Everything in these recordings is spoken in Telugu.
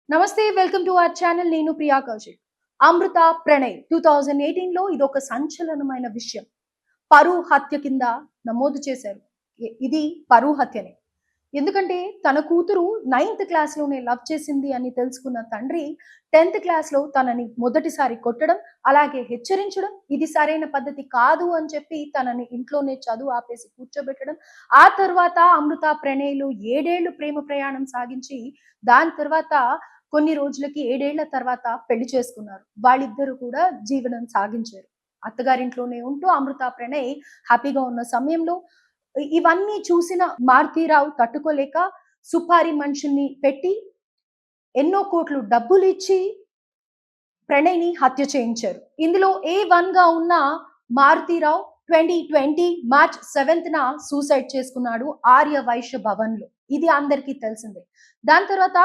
నమస్తే, వెల్కమ్ టు అవర్ ఛానల్. నేను ప్రియా కౌశిక్. అమృత ప్రణయ్ 2018లో ఇదొక సంచలనమైన విషయం. పరువు హత్య కింద నమోదు చేశారు. ఇది పరువు హత్యనే. ఎందుకంటే తన కూతురు 9th క్లాస్‌లోనే లవ్ చేసింది అని తెలుసుకున్న తండ్రి 10th క్లాస్‌లో తనని మొదటిసారి కొట్టడం, అలాగే హెచ్చరించడం, ఇది సరైన పద్ధతి కాదు అని చెప్పి తనని ఇంట్లోనే చదువు ఆపేసి కూర్చోబెట్టడం. ఆ తర్వాత అమృత ప్రణయ్‌లు 7 ఏళ్లు ప్రేమ ప్రయాణం సాగించి దాని తర్వాత కొన్ని రోజులకి 7 ఏళ్ల తర్వాత పెళ్లి చేసుకున్నారు. వాళ్ళిద్దరూ కూడా జీవనం సాగించారు. అత్తగారింట్లోనే ఉంటూ అమృత ప్రణయ్ హ్యాపీగా ఉన్న సమయంలో ఇవన్నీ చూసిన మారుతీరావు తట్టుకోలేక సుపారి మనుషుల్ని పెట్టి ఎన్నో కోట్లు డబ్బులిచ్చి ప్రణయ్‌ని హత్య చేయించారు. ఇందులో A1 గా ఉన్న మారుతీరావు 2020 మార్చ్ 7న సూసైడ్ చేసుకున్నాడు ఆర్య వైశ్య భవన్‌లో. ఇది అందరికీ తెలిసిందే. దాని తర్వాత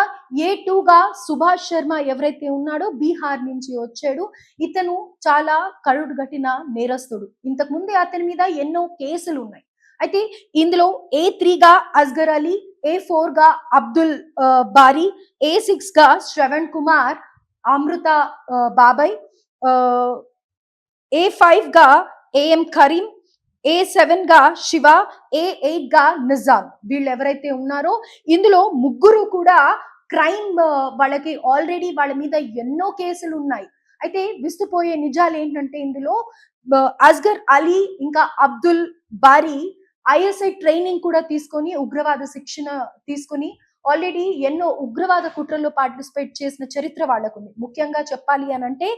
A2గా సుభాష్ శర్మ ఎవరైతే ఉన్నాడో బీహార్ నుంచి వచ్చాడు. ఇతను చాలా కరుడుగట్టిన నేరస్తుడు. ఇంతకు ముందే అతని మీద ఎన్నో కేసులున్నాయి. అయితే ఇందులో A3గా అస్గర్ అలీ, A4గా అబ్దుల్ బారీ, A6గా శ్రవణ్ కుమార్, అమృత బాబాయ్, A5గా ఏఎం కరీం, A7గా శివ, A8గా నిజాం. వీళ్ళు ఎవరైతే ఉన్నారో ఇందులో ముగ్గురు కూడా క్రైమ్, వాళ్ళకి ఆల్రెడీ వాళ్ళ మీద ఎన్నో కేసులు ఉన్నాయి. అయితే విస్తుపోయే నిజాలు ఏంటంటే ఇందులో అస్గర్ అలీ ఇంకా అబ్దుల్ బారీ ఐఎస్ఐ ట్రైనింగ్ కూడా తీసుకొని ఉగ్రవాద శిక్షణ తీసుకొని ఆల్రెడీ ఎన్నో ఉగ్రవాద కుట్రల్లో పార్టిసిపేట్ చేసిన చరిత్ర వాళ్ళకుంది. ముఖ్యంగా చెప్పాలి అనంటే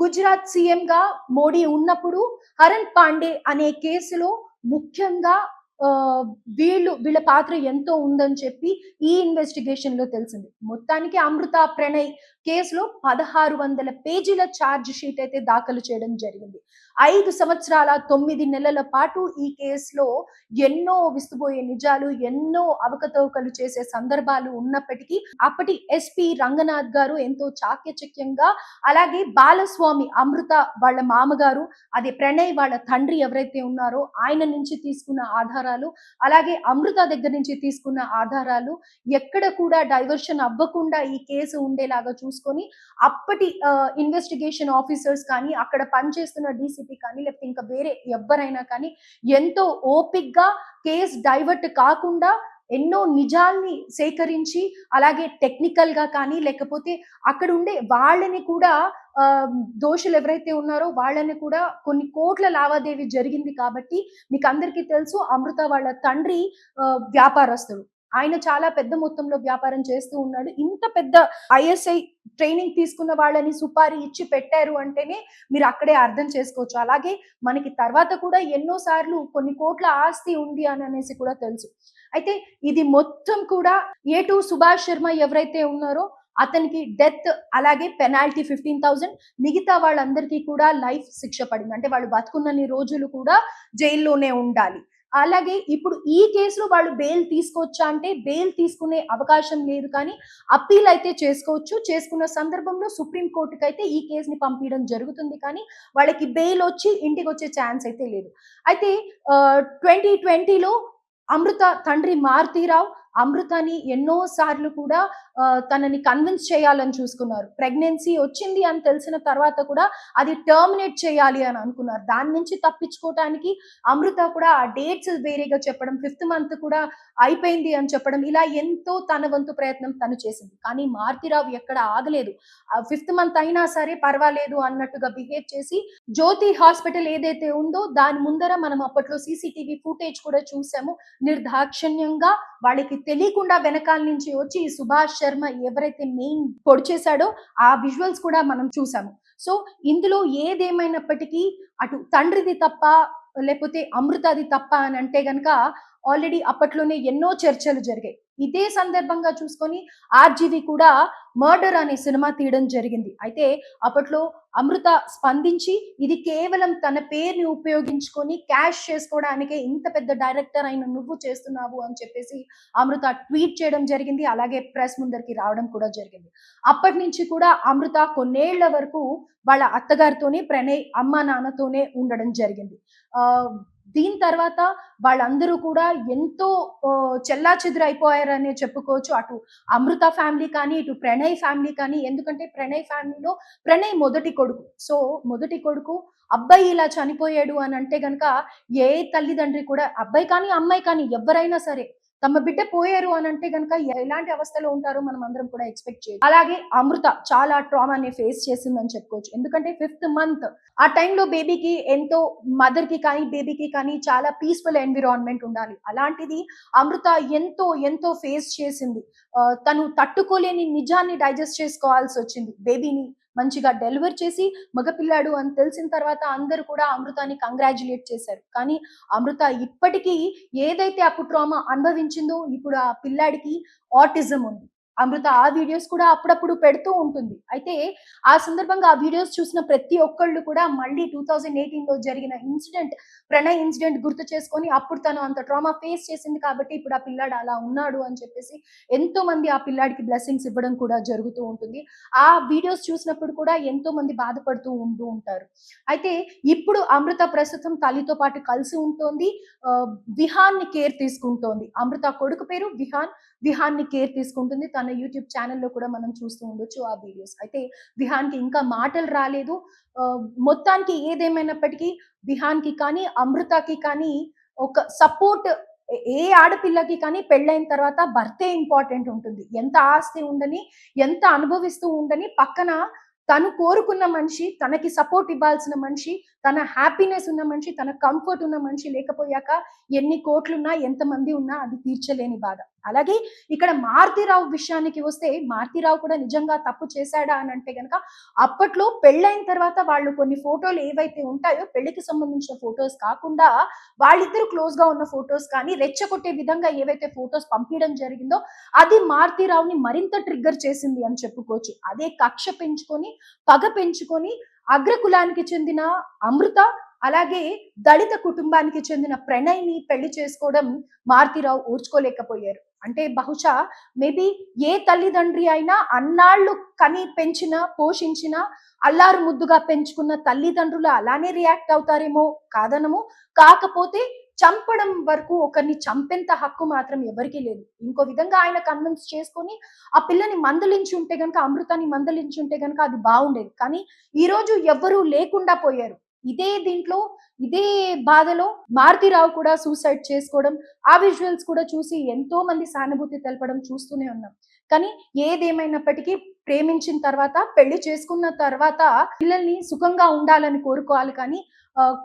గుజరాత్ సీఎంగా మోడీ ఉన్నప్పుడు హరణ్ పాండే అనే కేసులో ముఖ్యంగా వీళ్ళ పాత్ర ఎంతో ఉందని చెప్పి ఈ ఇన్వెస్టిగేషన్ లో తెలిసింది. మొత్తానికి అమృత ప్రణయ్ కేసులో 1600 పేజీల ఛార్జ్ షీట్ అయితే దాఖలు చేయడం జరిగింది. 5 సంవత్సరాల 9 నెలల పాటు ఈ కేసులో ఎన్నో విస్తుపోయే నిజాలు, ఎన్నో అవకతవకలు చేసే సందర్భాలు ఉన్నప్పటికీ అప్పటి ఎస్పీ రంగనాథ్ గారు ఎంతో చాకచక్యంగా, అలాగే బాలస్వామి అమృత వాళ్ళ మామగారు, అదే ప్రణయ్ వాళ్ళ తండ్రి ఎవరైతే ఉన్నారో ఆయన నుంచి తీసుకున్న ఆధారాలు, అలాగే అమృత దగ్గర నుంచి తీసుకున్న ఆధారాలు ఎక్కడ కూడా డైవర్షన్ అవ్వకుండా ఈ కేసు ఉండేలాగా చూసుకొని అప్పటి ఇన్వెస్టిగేషన్ ఆఫీసర్స్ కానీ, అక్కడ పనిచేస్తున్న డీసీపీ కానీ, లేకపోతే ఇంకా వేరే ఎవ్వరైనా కానీ ఎంతో ఓపిక్గా కేసు డైవర్ట్ కాకుండా ఎన్నో నిజాల్ని సేకరించి, అలాగే టెక్నికల్ గా కానీ లేకపోతే అక్కడ ఉండే వాళ్ళని కూడా దోషులు ఎవరైతే ఉన్నారో వాళ్ళని కూడా కొన్ని కోట్ల లావాదేవీ జరిగింది కాబట్టి మీకు అందరికీ తెలుసు అమృత వాళ్ళ తండ్రి వ్యాపారస్తుడు. ఆయన చాలా పెద్ద మొత్తంలో వ్యాపారం చేస్తూ ఉన్నాడు. ఇంత పెద్ద ఐఎస్ఐ ట్రైనింగ్ తీసుకున్న వాళ్ళని సుపారీ ఇచ్చి పెట్టారు అంటేనే మీరు అక్కడే అర్థం చేసుకోవచ్చు. అలాగే మనకి తర్వాత కూడా ఎన్నో సార్లు కొన్ని కోట్ల ఆస్తి ఉంది అని అనేసి కూడా తెలుసు. అయితే ఇది మొత్తం కూడా A2 సుభాష్ శర్మ ఎవరైతే ఉన్నారో అతనికి డెత్, అలాగే పెనాల్టీ 15,000, మిగతా వాళ్ళందరికీ కూడా లైఫ్ శిక్ష పడింది. అంటే వాళ్ళు బతుకున్నన్ని రోజులు కూడా జైల్లోనే ఉండాలి. అలాగే ఇప్పుడు ఈ కేసులో వాళ్ళు బెయిల్ తీసుకోవచ్చా అంటే బెయిల్ తీసుకునే అవకాశం లేదు, కానీ అప్పీల్ అయితే చేసుకోవచ్చు. చేసుకున్న సందర్భంలో సుప్రీం కోర్టుకి అయితే ఈ కేసుని పంపించడం జరుగుతుంది, కానీ వాళ్ళకి బెయిల్ వచ్చి ఇంటికి వచ్చే ఛాన్స్ అయితే లేదు. అయితే 2020లో అమృత తండ్రి మారుతీరావు అమృతని ఎన్నో సార్లు కూడా తనని కన్విన్స్ చేయాలని చూసుకున్నారు. ప్రెగ్నెన్సీ వచ్చింది అని తెలిసిన తర్వాత కూడా అది టర్మినేట్ చేయాలి అని అనుకున్నారు. దాని నుంచి తప్పించుకోవటానికి అమృత కూడా ఆ డేట్స్ వేరేగా చెప్పడం, 5th మంత్ కూడా అయిపోయింది అని చెప్పడం, ఇలా ఎంతో తన వంతు ప్రయత్నం తను చేసింది. కానీ మారుతీరావు ఎక్కడ ఆగలేదు. 5th మంత్ అయినా సరే పర్వాలేదు అన్నట్టుగా బిహేవ్ చేసి జ్యోతి హాస్పిటల్ ఏదైతే ఉందో దాని ముందర మనం అప్పట్లో సీసీటీవీ ఫుటేజ్ కూడా చూసాము. నిర్దాక్షిణ్యంగా వాళ్ళకి తెలియకుండా వెనకాల నుంచి వచ్చి ఈ సుభాష్ శర్మ ఎవరైతే మెయిన్ పొడి చేశాడో ఆ విజువల్స్ కూడా మనం చూసాము. సో ఇందులో ఏదేమైనప్పటికీ అటు తండ్రిది తప్ప లేకపోతే అమృతది తప్ప అని అంటే గనక ఆల్రెడీ అప్పట్లోనే ఎన్నో చర్చలు జరిగాయి. ఇదే సందర్భంగా చూసుకొని ఆర్జీవి కూడా మర్డర్ అనే సినిమా తీయడం జరిగింది. అయితే అప్పట్లో అమృత స్పందించి ఇది కేవలం తన పేరుని ఉపయోగించుకొని క్యాష్ చేసుకోవడానికే ఇంత పెద్ద డైరెక్టర్ అయిన నువ్వు చేస్తున్నావు అని చెప్పేసి అమృత ట్వీట్ చేయడం జరిగింది. అలాగే ప్రెస్ ముందరికి రావడం కూడా జరిగింది. అప్పటి నుంచి కూడా అమృత కొన్నేళ్ల వరకు వాళ్ళ అత్తగారితోనే, ప్రణయ్ అమ్మ నాన్నతోనే ఉండడం జరిగింది. దీని తర్వాత వాళ్ళందరూ కూడా ఎంతో చెల్లాచెదురైపోయారనే చెప్పుకోవచ్చు. అటు అమృత ఫ్యామిలీ కానీ, ఇటు ప్రణయ్ ఫ్యామిలీ కానీ. ఎందుకంటే ప్రణయ్ ఫ్యామిలీలో ప్రణయ్ మొదటి కొడుకు. సో, మొదటి కొడుకు అబ్బాయి ఇలా చనిపోయాడు అనంటే గనక ఏ తల్లిదండ్రి కూడా అబ్బాయి కానీ, అమ్మాయి కానీ ఎవ్వరైనా సరే తమ బిడ్డ పోయారు అనంటే గనక ఎలాంటి అవస్థలో ఉంటారో మనం అందరం కూడా ఎక్స్‌పెక్ట్ చేయొచ్చు. అలాగే అమృత చాలా ట్రామాని ఫేస్ చేసిందని చెప్పుకోవచ్చు. ఎందుకంటే 5th మంత్ ఆ టైంలో బేబీకి ఎంతో మదర్‌కి కానీ, బేబీకి కానీ చాలా పీస్‌ఫుల్ ఎన్విరాన్మెంట్ ఉండాలి. అలాంటిది అమృత ఎంతో ఫేస్ చేసింది. తను తట్టుకోలేని నిజాన్ని డైజెస్ట్ చేసుకోవాల్సొచ్చింది. బేబీని మంచిగా డెలివర్ చేసి మగపిల్లాడు అని తెలిసిన తర్వాత అందరూ కూడా అమృతాని కంగ్రాచ్యులేట్ చేశారు. కానీ అమృత ఇప్పటికీ ఏదైతే అప్పుడు ట్రామా అనుభవించిందో ఇప్పుడు ఆ పిల్లాడికి ఆటిజం ఉంది. అమృత ఆ వీడియోస్ కూడా అప్పుడప్పుడు పెడుతూ ఉంటుంది. అయితే ఆ సందర్భంగా ఆ వీడియోస్ చూసిన ప్రతి ఒక్కళ్ళు కూడా మళ్ళీ 2018లో జరిగిన ప్రణయ్ ఇన్సిడెంట్ గుర్తు చేసుకొని అప్పుడు తను అంత ట్రామా ఫేస్ చేసింది కాబట్టి ఇప్పుడు ఆ పిల్లాడు అలా ఉన్నాడు అని చెప్పేసి ఎంతో మంది ఆ పిల్లాడికి బ్లెస్సింగ్స్ ఇవ్వడం కూడా జరుగుతూ ఉంటుంది. ఆ వీడియోస్ చూసినప్పుడు కూడా ఎంతో మంది బాధపడుతూ ఉంటూ ఉంటారు. అయితే ఇప్పుడు అమృత ప్రస్తుతం తల్లితో పాటు కలిసి ఉంటోంది. విహాన్‌ని కేర్ తీసుకుంటోంది. అమృత కొడుకు పేరు విహాన్‌ని కేర్ తీసుకుంటుంది. తన యూట్యూబ్ ఛానెల్‌లో కూడా మనం చూస్తూ ఉండొచ్చు ఆ వీడియోస్. అయితే విహాన్‌కి ఇంకా మాటలు రాలేదు. మొత్తానికి ఏదేమైనప్పటికీ విహాన్‌కి కానీ, అమృతకి కానీ ఒక సపోర్ట్ ఏ ఆడపిల్లకి కానీ పెళ్ళైన తర్వాత భర్తే ఇంపార్టెంట్ ఉంటుంది. ఎంత ఆస్తి ఉండని, ఎంత అనుభవిస్తూ ఉండని పక్కన తను కోరుకున్న మనిషి, తనకి సపోర్ట్ ఇవ్వాల్సిన మనిషి, తన హ్యాపీనెస్ ఉన్న మనిషి, తన కంఫర్ట్ ఉన్న మనిషి లేకపోయాక ఎన్ని కోట్లున్నా, ఎంతమంది ఉన్నా అది తీర్చలేని బాధ. అలాగే ఇక్కడ మారుతీరావు విషయానికి వస్తే, మారుతీరావు కూడా నిజంగా తప్పు చేశాడా అనంటే గనక, అప్పట్లో పెళ్ళైన తర్వాత వాళ్ళు కొన్ని ఫోటోలు ఏవైతే ఉంటాయో, పెళ్లికి సంబంధించిన ఫోటోస్ కాకుండా, వాళ్ళిద్దరూ క్లోజ్‌గా ఉన్న ఫోటోస్ కానీ, రెచ్చగొట్టే విధంగా ఏవైతే ఫోటోస్ పంపియడం జరిగిందో, అది మారుతీరావుని మరింత ట్రిగ్గర్ చేసింది అని చెప్పుకోవచ్చు. అదే కక్ష పెంచుకొని, పగ పెంచుకొని, అగ్రకులానికి చెందిన అమృత, అలాగే దళిత కుటుంబానికి చెందిన ప్రణయ్‌ని పెళ్లి చేసుకోవడం మారుతీరావు ఓర్చుకోలేకపోయారు. అంటే బహుశా మేబీ ఏ తల్లిదండ్రి అయినా అన్నాళ్ళు కని పెంచిన, పోషించిన, అల్లారు ముద్దుగా పెంచుకున్న తల్లిదండ్రులు అలానే రియాక్ట్ అవుతారేమో కాదనము. కాకపోతే చంపడం వరకు ఒకరిని చంపేంత హక్కు మాత్రం ఎవరికీ లేదు. ఇంకో విధంగా ఆయన కన్విన్స్ చేసుకొని ఆ పిల్లని మందలించి ఉంటే గనక, అమృతాన్ని మందలించి ఉంటే గనక అది బావుండేది. కానీ ఈరోజు ఎవ్వరూ లేకుండా పోయారు. ఇదే బాధలో మారుతీరావు కూడా సూసైడ్ చేసుకోవడం, ఆ విజువల్స్ కూడా చూసి ఎంతో మంది సానుభూతి తెలపడం చూస్తూనే ఉన్నాం. కానీ ఏదేమైనప్పటికీ ప్రేమించిన తర్వాత, పెళ్లి చేసుకున్న తర్వాత పిల్లల్ని సుఖంగా ఉండాలని కోరుకోవాలి కానీ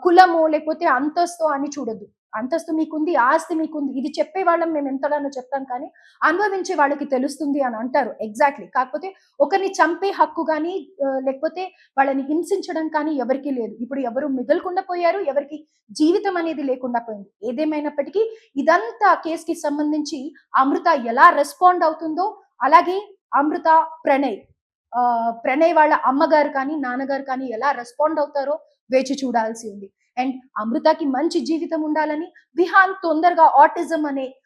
కులమో లేకపోతే అంతస్తో అని చూడొద్దు. అంతస్తు మీకుంది, ఆస్తి మీకుంది. ఇది చెప్పేవాళ్ళం మేము ఎంతగానో చెప్తాం కానీ, అనుభవించే వాళ్ళకి తెలుస్తుంది అని అంటారు. ఎగ్జాక్ట్‌లీ. కాకపోతే ఒకరిని చంపే హక్కు గాని లేకపోతే వాళ్ళని హింసించడం కానీ ఎవరికీ లేదు. ఇప్పుడు ఎవరు మిగలకుండా పోయారు. ఎవరికీ జీవితం అనేది లేకుండా పోయింది. ఏదేమైనప్పటికీ ఇదంతా కేస్‌కి సంబంధించి అమృత ఎలా రెస్పాండ్ అవుతుందో, అలాగే అమృత, ప్రణయ్ వాళ్ళ అమ్మగారు కానీ, నాన్నగారు కానీ ఎలా రెస్పాండ్ అవుతారో వేచి చూడాల్సి ఉంది. అండ్ అమృతకి మంచి జీవితం ఉండాలని, విహాన్ తొందరగా ఆటిజం అనే